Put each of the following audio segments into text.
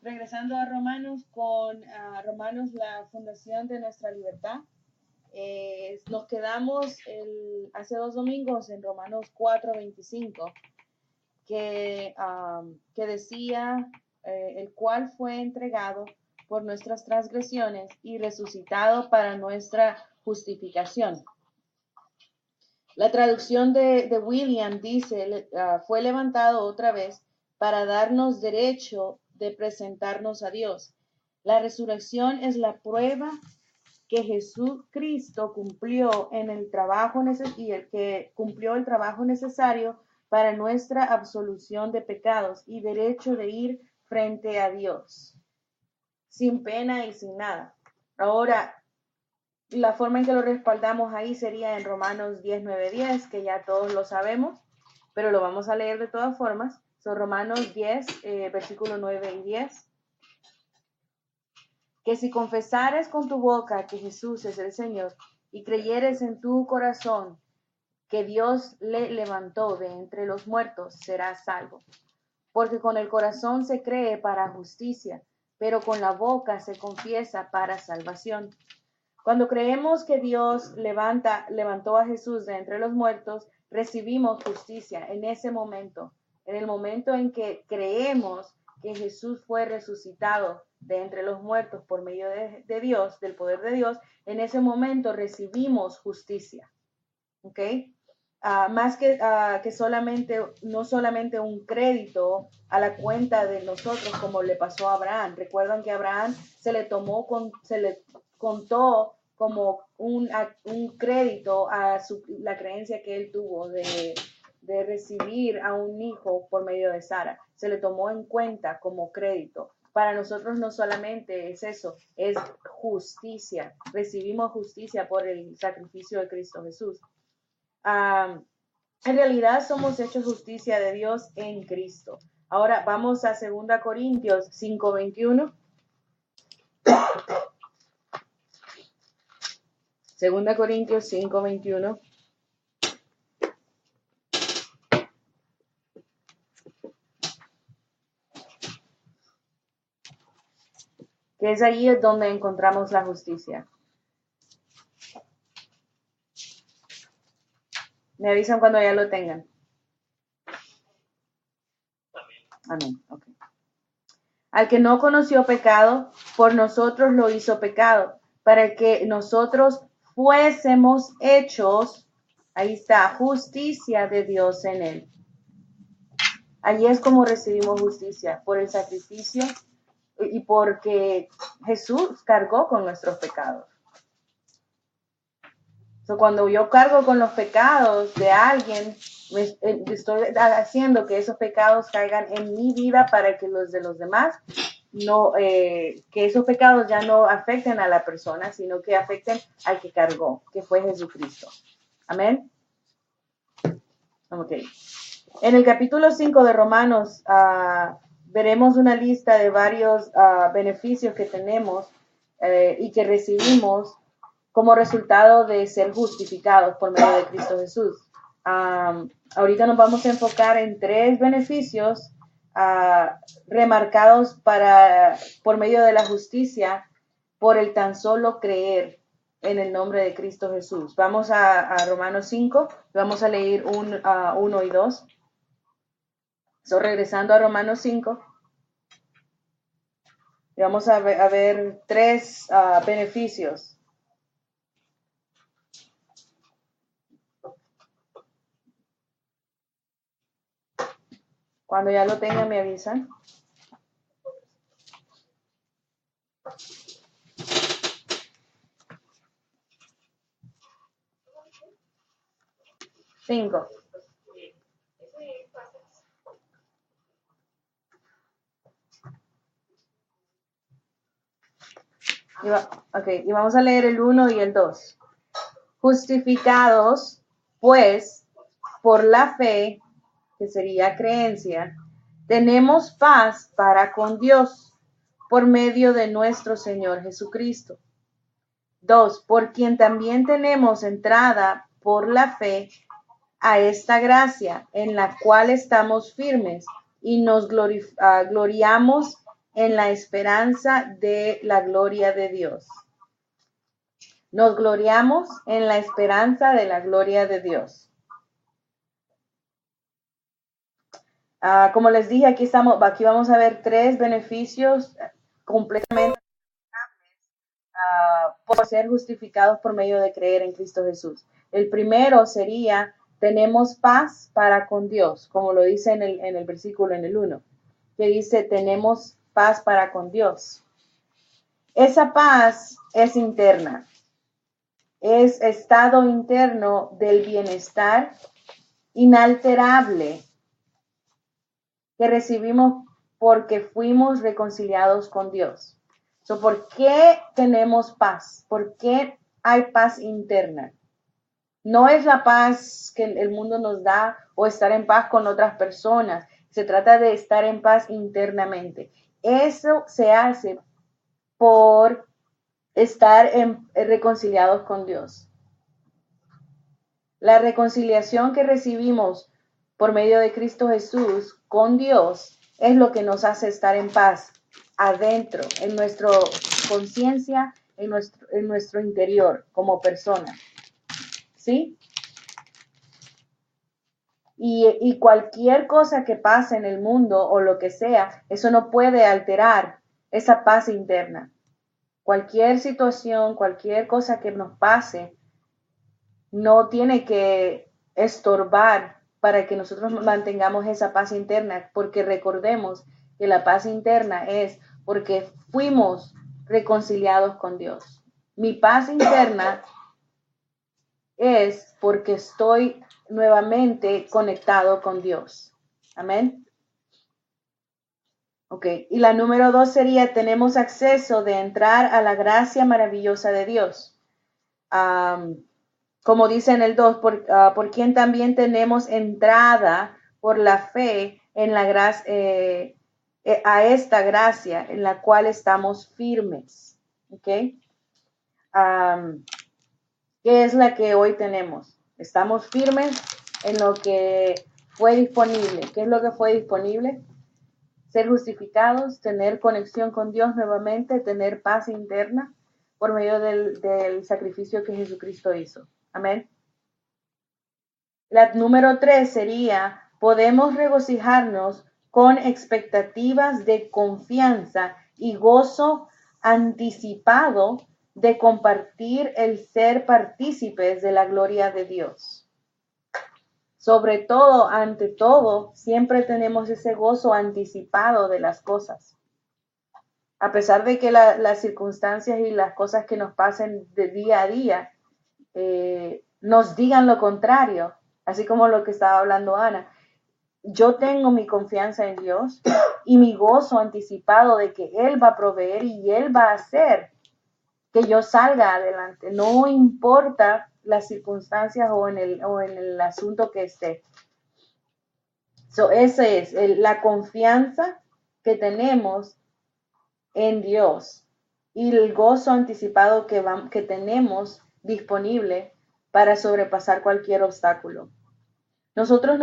regresando a Romanos con Romanos, la fundación de nuestra libertad. Nos quedamos hace 2 domingos en Romanos 4:25, que decía, el cual fue entregado por nuestras transgresiones y resucitado para nuestra justificación. La traducción de William dice, fue levantado otra vez para darnos derecho de presentarnos a Dios. La resurrección es la prueba que Jesucristo cumplió en el trabajo y el que cumplió el trabajo necesario para nuestra absolución de pecados y derecho de ir frente a Dios, sin pena y sin nada. Ahora, la forma en que lo respaldamos ahí sería en Romanos 10:9-10, que ya todos lo sabemos, pero lo vamos a leer de todas formas. Son Romanos 10, versículos 9 y 10. Que si confesares con tu boca que Jesús es el Señor y creyeres en tu corazón que Dios le levantó de entre los muertos, serás salvo. Porque con el corazón se cree para justicia, pero con la boca se confiesa para salvación. Cuando creemos que Dios levantó a Jesús de entre los muertos, recibimos justicia en ese momento. En el momento en que creemos que Jesús fue resucitado de entre los muertos por medio de Dios, del poder de Dios, en ese momento recibimos justicia. ¿Ok? Más que no solamente un crédito a la cuenta de nosotros como le pasó a Abraham. Recuerdan que a Abraham se le contó como un crédito a la creencia que él tuvo de recibir a un hijo por medio de Sara. Se le tomó en cuenta como crédito. Para nosotros no solamente es eso, es justicia. Recibimos justicia por el sacrificio de Cristo Jesús. En realidad somos hechos justicia de Dios en Cristo. Ahora vamos a 2 Corintios 5:21. 2 Corintios 5:21. Que es ahí donde encontramos la justicia. Me avisan cuando ya lo tengan. Amén. Okay. Al que no conoció pecado, por nosotros lo hizo pecado, para que nosotros fuésemos hechos, ahí está, justicia de Dios en él. Allí es como recibimos justicia, por el sacrificio y porque Jesús cargó con nuestros pecados. Cuando yo cargo con los pecados de alguien, estoy haciendo que esos pecados caigan en mi vida para que los de los demás que esos pecados ya no afecten a la persona, sino que afecten al que cargó, que fue Jesucristo. Amén. Ok. En el capítulo 5 de Romanos veremos una lista de varios beneficios que tenemos y que recibimos como resultado de ser justificados por medio de Cristo Jesús. Ahorita nos vamos a enfocar en 3 beneficios remarcados por medio de la justicia por el tan solo creer en el nombre de Cristo Jesús. Vamos a Romanos 5, vamos a leer 1 y 2. Regresando a Romanos 5, y vamos a ver 3 beneficios. Cuando ya lo tengan, me avisan. Cinco. Y vamos a leer el 1 y el 2. Justificados, pues, por la fe, que sería creencia, tenemos paz para con Dios por medio de nuestro Señor Jesucristo. 2. Por quien también tenemos entrada por la fe a esta gracia en la cual estamos firmes y nos gloriamos en la esperanza de la gloria de Dios. Nos gloriamos en la esperanza de la gloria de Dios. Como les dije, aquí vamos a ver 3 beneficios completamente por ser justificados por medio de creer en Cristo Jesús. El primero sería, tenemos paz para con Dios, como lo dice en el versículo, en el 1, que dice, tenemos paz para con Dios. Esa paz es interna, es estado interno del bienestar inalterable que recibimos porque fuimos reconciliados con Dios. ¿Por qué tenemos paz? ¿Por qué hay paz interna? No es la paz que el mundo nos da o estar en paz con otras personas. Se trata de estar en paz internamente. Eso se hace por estar reconciliados con Dios. La reconciliación que recibimos por medio de Cristo Jesús con Dios es lo que nos hace estar en paz adentro, en nuestra conciencia, en nuestro interior como persona. ¿Sí? Y cualquier cosa que pase en el mundo o lo que sea, eso no puede alterar esa paz interna. Cualquier situación, cualquier cosa que nos pase, no tiene que estorbar para que nosotros mantengamos esa paz interna, porque recordemos que la paz interna es porque fuimos reconciliados con Dios. Mi paz interna es porque estoy nuevamente conectado con Dios. Amén. Ok, y la número 2 sería, tenemos acceso de entrar a la gracia maravillosa de Dios. Como dice en el 2, por quien también tenemos entrada por la fe en la gracia, a esta gracia en la cual estamos firmes. ¿Ok? ¿Qué es la que hoy tenemos? Estamos firmes en lo que fue disponible. ¿Qué es lo que fue disponible? Ser justificados, tener conexión con Dios nuevamente, tener paz interna por medio del sacrificio que Jesucristo hizo. Amén. La número 3 sería, podemos regocijarnos con expectativas de confianza y gozo anticipado de compartir el ser partícipes de la gloria de Dios. Sobre todo, ante todo, siempre tenemos ese gozo anticipado de las cosas. A pesar de que las circunstancias y las cosas que nos pasen de día a día nos digan lo contrario, así como lo que estaba hablando Ana. Yo tengo mi confianza en Dios y mi gozo anticipado de que Él va a proveer y Él va a hacer que yo salga adelante. No importa las circunstancias o en el asunto que esté. Esa es la confianza que tenemos en Dios y el gozo anticipado que tenemos disponible para sobrepasar cualquier obstáculo. Nosotros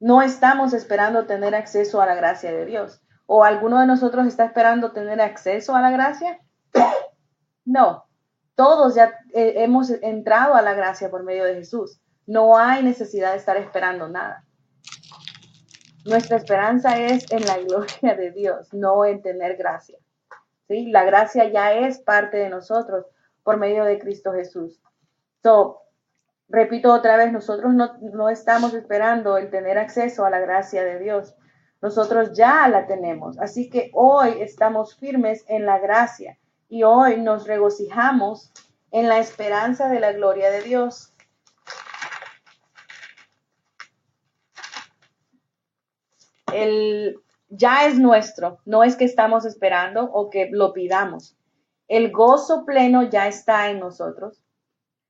no estamos esperando tener acceso a la gracia de Dios. ¿O alguno de nosotros está esperando tener acceso a la gracia? No. Todos ya hemos entrado a la gracia por medio de Jesús. No hay necesidad de estar esperando nada. Nuestra esperanza es en la gloria de Dios, no en tener gracia. ¿Sí? La gracia ya es parte de nosotros por medio de Cristo Jesús. Repito otra vez, nosotros no estamos esperando el tener acceso a la gracia de Dios. Nosotros ya la tenemos. Así que hoy estamos firmes en la gracia y hoy nos regocijamos en la esperanza de la gloria de Dios. Ya es nuestro, no es que estamos esperando o que lo pidamos. El gozo pleno ya está en nosotros.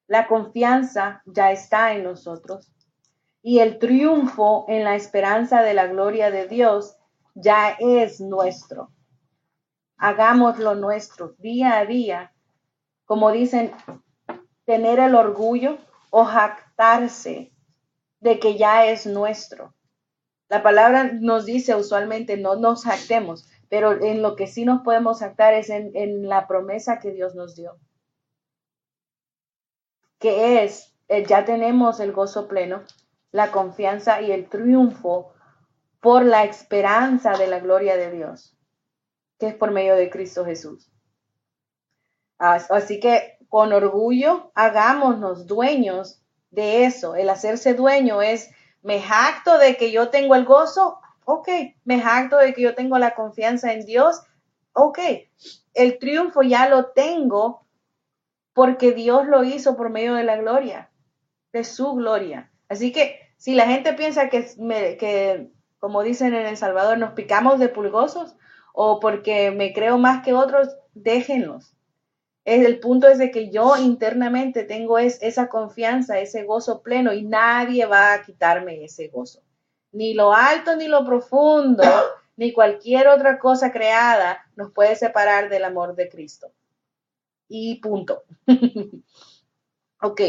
La confianza ya está en nosotros y el triunfo en la esperanza de la gloria de Dios ya es nuestro. Hagámoslo nuestro día a día. Como dicen, tener el orgullo o jactarse de que ya es nuestro. La palabra nos dice usualmente no nos jactemos, pero en lo que sí nos podemos jactar es en la promesa que Dios nos dio, que es, ya tenemos el gozo pleno, la confianza y el triunfo por la esperanza de la gloria de Dios, que es por medio de Cristo Jesús. Así que con orgullo hagámonos dueños de eso. El hacerse dueño es, me jacto de que yo tengo el gozo, ok, me jacto de que yo tengo la confianza en Dios, ok, el triunfo ya lo tengo porque Dios lo hizo por medio de la gloria, de su gloria. Así que si la gente piensa que como dicen en El Salvador, nos picamos de pulgosos o porque me creo más que otros, déjenlos. El punto es de que yo internamente tengo esa confianza, ese gozo pleno y nadie va a quitarme ese gozo. Ni lo alto ni lo profundo, ni cualquier otra cosa creada nos puede separar del amor de Cristo. Y punto. Ok.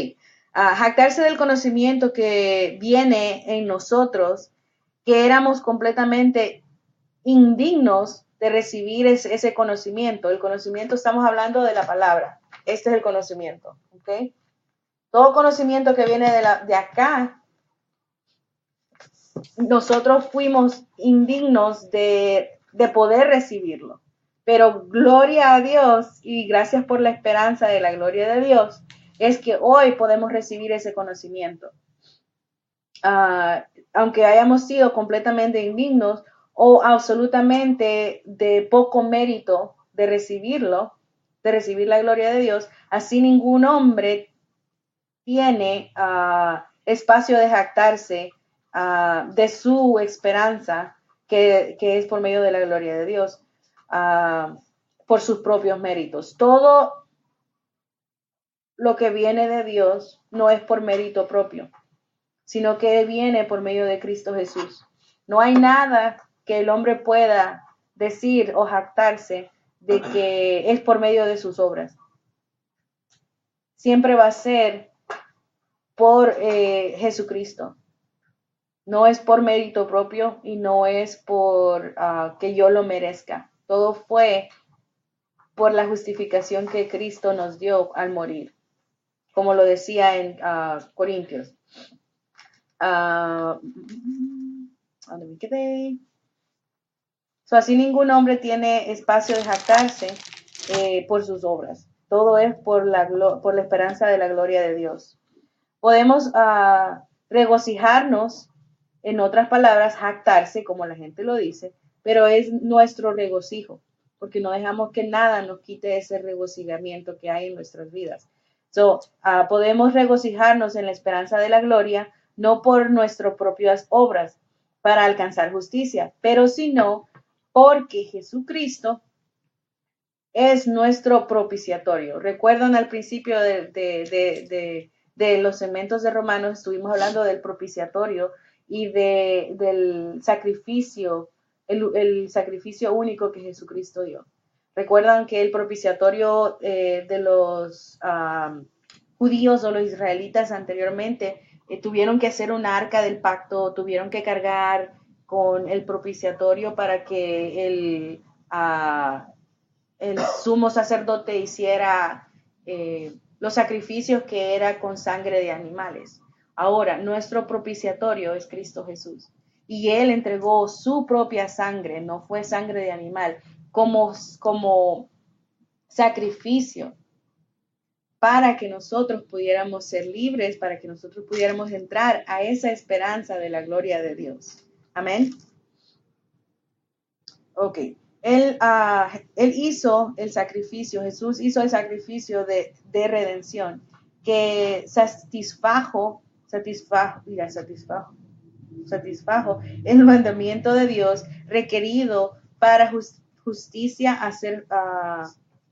Jactarse del conocimiento que viene en nosotros, que éramos completamente indignos de recibir ese conocimiento. El conocimiento, estamos hablando de la palabra. Este es el conocimiento, ¿ok? Todo conocimiento que viene de acá, nosotros fuimos indignos de poder recibirlo. Pero gloria a Dios y gracias por la esperanza de la gloria de Dios, es que hoy podemos recibir ese conocimiento. Aunque hayamos sido completamente indignos o absolutamente de poco mérito de recibirlo, de recibir la gloria de Dios, así ningún hombre tiene espacio de jactarse de su esperanza, que es por medio de la gloria de Dios, por sus propios méritos. Todo lo que viene de Dios no es por mérito propio, sino que viene por medio de Cristo Jesús. No hay nada que el hombre pueda decir o jactarse de que es por medio de sus obras. Siempre va a ser por Jesucristo. No es por mérito propio y no es por que yo lo merezca. Todo fue por la justificación que Cristo nos dio al morir, como lo decía en Corintios. ¿Dónde me quedé? Así ningún hombre tiene espacio de jactarse por sus obras. Todo es por la esperanza de la gloria de Dios. Podemos regocijarnos, en otras palabras, jactarse, como la gente lo dice, pero es nuestro regocijo, porque no dejamos que nada nos quite ese regocijamiento que hay en nuestras vidas. Podemos regocijarnos en la esperanza de la gloria, no por nuestras propias obras para alcanzar justicia, pero sino porque Jesucristo es nuestro propiciatorio. Recuerdan al principio de los segmentos de Romanos, estuvimos hablando del propiciatorio y del sacrificio, el sacrificio único que Jesucristo dio. Recuerdan que el propiciatorio de los judíos o los israelitas anteriormente tuvieron que hacer un arca del pacto, tuvieron que cargar con el propiciatorio para que el sumo sacerdote hiciera los sacrificios que era con sangre de animales. Ahora, nuestro propiciatorio es Cristo Jesús. Y Él entregó su propia sangre, no fue sangre de animal, como sacrificio para que nosotros pudiéramos ser libres, para que nosotros pudiéramos entrar a esa esperanza de la gloria de Dios. Amén. Ok. Él hizo el sacrificio, Jesús hizo el sacrificio de redención, que satisfajo el mandamiento de Dios requerido para justicia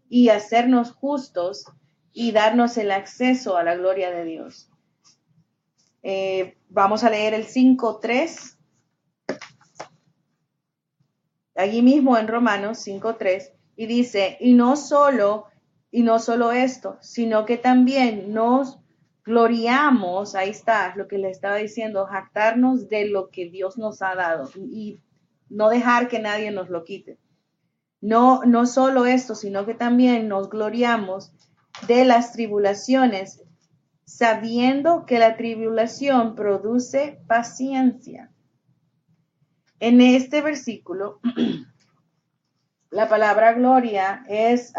y hacernos justos y darnos el acceso a la gloria de Dios. Vamos a leer el 5:3. Allí mismo en Romanos 5:3, y dice, y no solo esto, sino que también nos gloriamos, ahí está lo que le estaba diciendo, jactarnos de lo que Dios nos ha dado y no dejar que nadie nos lo quite. No, no solo esto, sino que también nos gloriamos de las tribulaciones, sabiendo que la tribulación produce paciencia. En este versículo, la palabra gloria es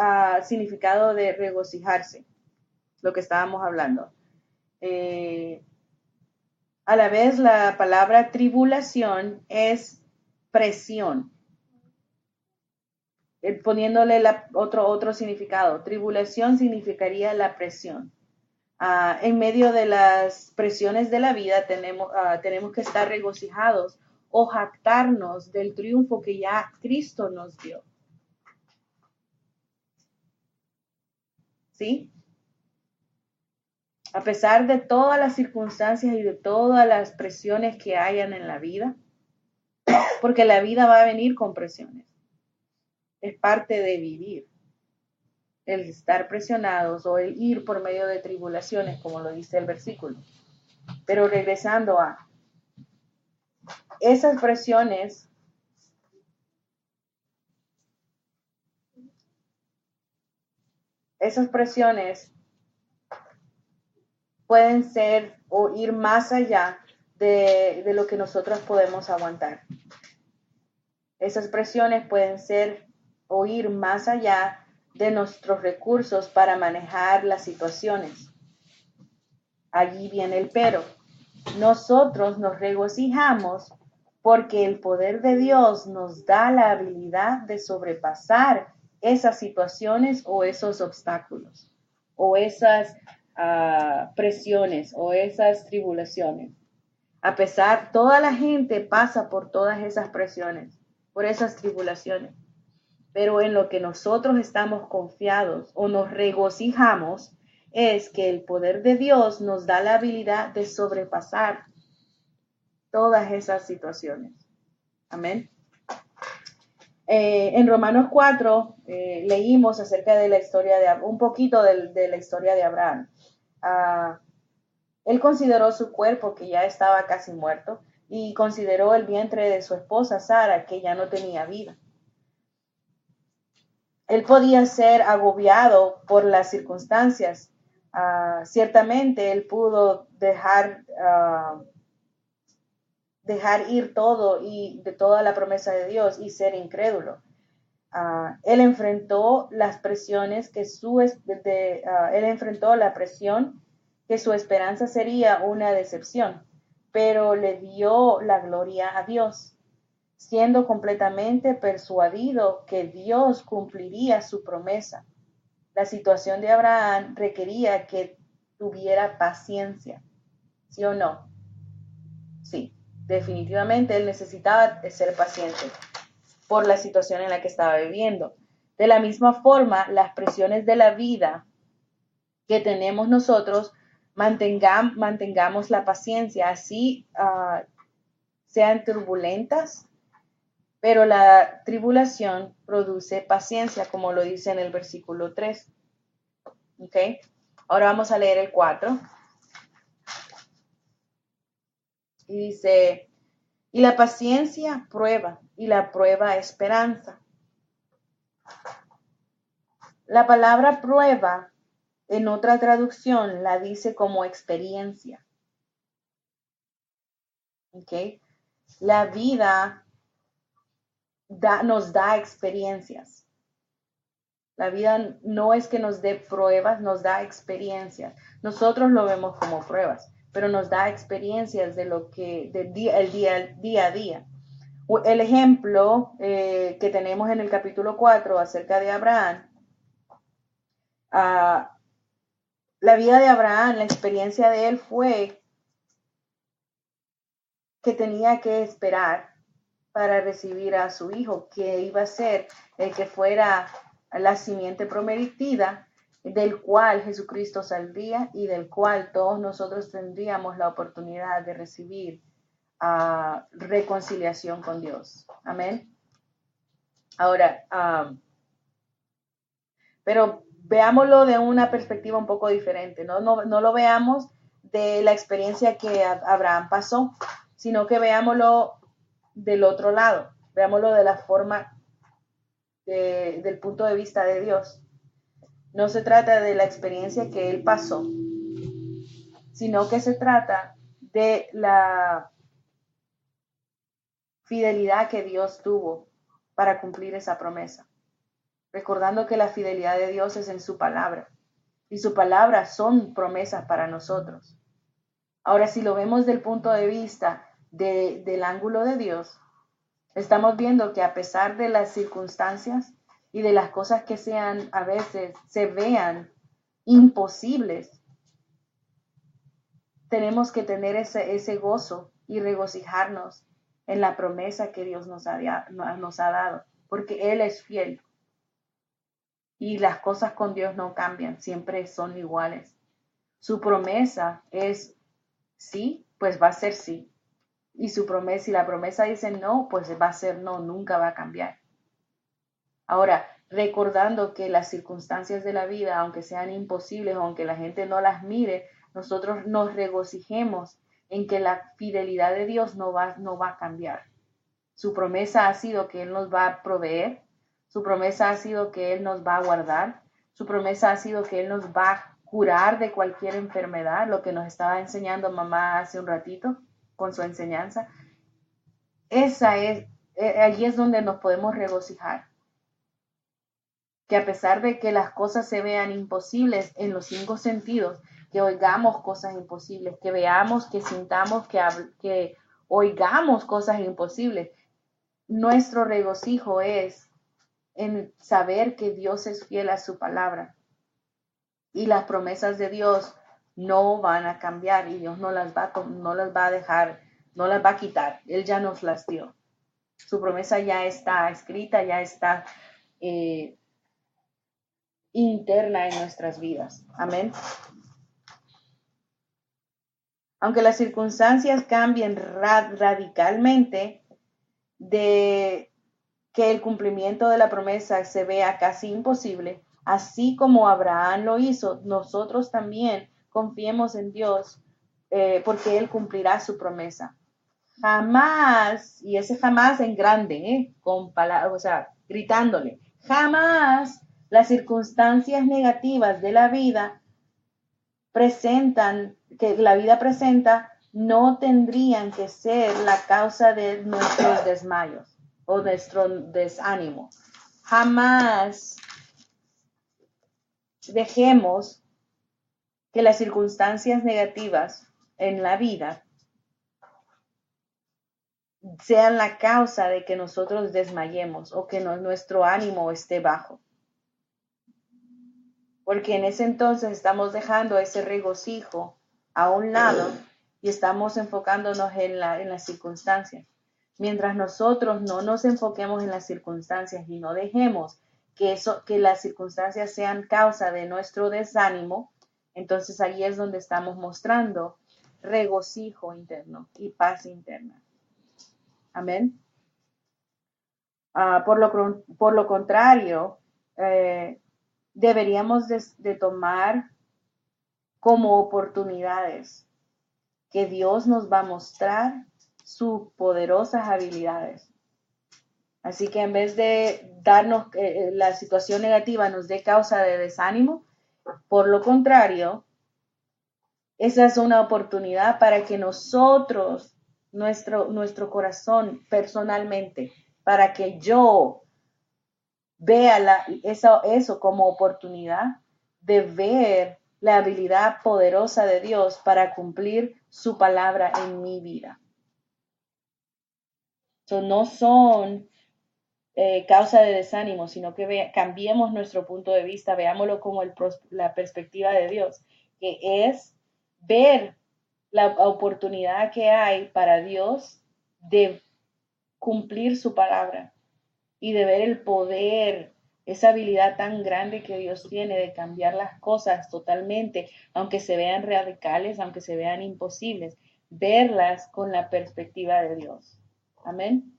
significado de regocijarse, lo que estábamos hablando. A la vez, la palabra tribulación es presión. Poniéndole otro significado. Tribulación significaría la presión. En medio de las presiones de la vida tenemos que estar regocijados o jactarnos del triunfo que ya Cristo nos dio. ¿Sí? A pesar de todas las circunstancias y de todas las presiones que hayan en la vida, porque la vida va a venir con presiones. Es parte de vivir. El estar presionados o el ir por medio de tribulaciones, como lo dice el versículo. Pero regresando a esas presiones, pueden ser o ir más allá de lo que nosotros podemos aguantar. Esas presiones pueden ser o ir más allá de nuestros recursos para manejar las situaciones. Allí viene el pero. Nosotros nos regocijamos porque el poder de Dios nos da la habilidad de sobrepasar esas situaciones o esos obstáculos o esas presiones o esas tribulaciones. A pesar, toda la gente pasa por todas esas presiones, por esas tribulaciones. Pero en lo que nosotros estamos confiados o nos regocijamos es que el poder de Dios nos da la habilidad de sobrepasar todas esas situaciones. Amén. En Romanos 4 leímos acerca de la historia un poquito de la historia de Abraham. Él consideró su cuerpo que ya estaba casi muerto y consideró el vientre de su esposa Sara que ya no tenía vida. Él podía ser agobiado por las circunstancias. Ciertamente él pudo dejar ir todo y de toda la promesa de Dios y ser incrédulo. Él enfrentó las presiones él enfrentó la presión que su esperanza sería una decepción, pero le dio la gloria a Dios, siendo completamente persuadido que Dios cumpliría su promesa. La situación de Abraham requería que tuviera paciencia, ¿sí o no? Sí, definitivamente él necesitaba ser paciente por la situación en la que estaba viviendo. De la misma forma, las presiones de la vida que tenemos nosotros, mantengamos la paciencia, así sean turbulentas, pero la tribulación produce paciencia, como lo dice en el versículo 3. ¿Ok? Ahora vamos a leer el 4. Y dice, y la paciencia prueba, y la prueba esperanza. La palabra prueba, en otra traducción, la dice como experiencia. ¿Ok? La vida nos da experiencias. La vida no es que nos dé pruebas, nos da experiencias. Nosotros lo vemos como pruebas, pero nos da experiencias de lo que, el día a día. El ejemplo que tenemos en el capítulo 4 acerca de Abraham, la vida de Abraham, la experiencia de él fue que tenía que esperar para recibir a su hijo, que iba a ser el que fuera la simiente prometida, del cual Jesucristo saldría y del cual todos nosotros tendríamos la oportunidad de recibir reconciliación con Dios. Amén. Ahora, pero veámoslo de una perspectiva un poco diferente, ¿no? No lo veamos de la experiencia que Abraham pasó, sino que veámoslo del otro lado, veámoslo de la forma del punto de vista de Dios. No se trata de la experiencia que él pasó, sino que se trata de la fidelidad que Dios tuvo para cumplir esa promesa. Recordando que la fidelidad de Dios es en su palabra, y su palabra son promesas para nosotros. Ahora, si lo vemos del punto de vista del ángulo de Dios, estamos viendo que a pesar de las circunstancias y de las cosas que sean a veces se vean imposibles, tenemos que tener ese gozo y regocijarnos en la promesa que Dios nos ha dado, porque Él es fiel y las cosas con Dios no cambian, siempre son iguales. Su promesa es sí, pues va a ser sí. Y su promesa, si la promesa dice no, pues va a ser no, nunca va a cambiar. Ahora, recordando que las circunstancias de la vida, aunque sean imposibles, aunque la gente no las mire, nosotros nos regocijemos en que la fidelidad de Dios no va a cambiar. Su promesa ha sido que Él nos va a proveer, su promesa ha sido que Él nos va a guardar, su promesa ha sido que Él nos va a curar de cualquier enfermedad, lo que nos estaba enseñando mamá hace un ratito con su enseñanza. Allí es donde nos podemos regocijar. Que a pesar de que las cosas se vean imposibles en los 5 sentidos, que oigamos cosas imposibles, que veamos, que sintamos, que oigamos cosas imposibles, nuestro regocijo es en saber que Dios es fiel a su palabra y las promesas de Dios no van a cambiar y Dios no las va a dejar, no las va a quitar. Él ya nos las dio. Su promesa ya está escrita, ya está interna en nuestras vidas. Amén. Aunque las circunstancias cambien radicalmente, de que el cumplimiento de la promesa se vea casi imposible, así como Abraham lo hizo, nosotros también confiemos en Dios porque Él cumplirá su promesa. Jamás, y ese jamás en grande, con palabras, o sea, gritándole, jamás las circunstancias negativas de la vida que la vida presenta, no tendrían que ser la causa de nuestros desmayos o nuestro desánimo. Jamás dejemos que las circunstancias negativas en la vida sean la causa de que nosotros desmayemos o que nuestro ánimo esté bajo. Porque en ese entonces estamos dejando ese regocijo a un lado y estamos enfocándonos en las circunstancias. Mientras nosotros no nos enfoquemos en las circunstancias y no dejemos que las circunstancias sean causa de nuestro desánimo, entonces ahí es donde estamos mostrando regocijo interno y paz interna. Amén. Por lo contrario, deberíamos de tomar como oportunidades que Dios nos va a mostrar sus poderosas habilidades. Así que en vez de darnos la situación negativa nos dé causa de desánimo, por lo contrario, esa es una oportunidad para que nosotros, nuestro corazón personalmente, para que yo vea eso como oportunidad de ver la habilidad poderosa de Dios para cumplir su palabra en mi vida. No son causa de desánimo, sino que cambiemos nuestro punto de vista, veámoslo como la perspectiva de Dios, que es ver la oportunidad que hay para Dios de cumplir su palabra y de ver el poder, esa habilidad tan grande que Dios tiene de cambiar las cosas totalmente, aunque se vean radicales, aunque se vean imposibles, verlas con la perspectiva de Dios. Amén.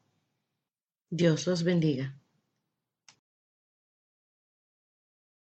Dios los bendiga.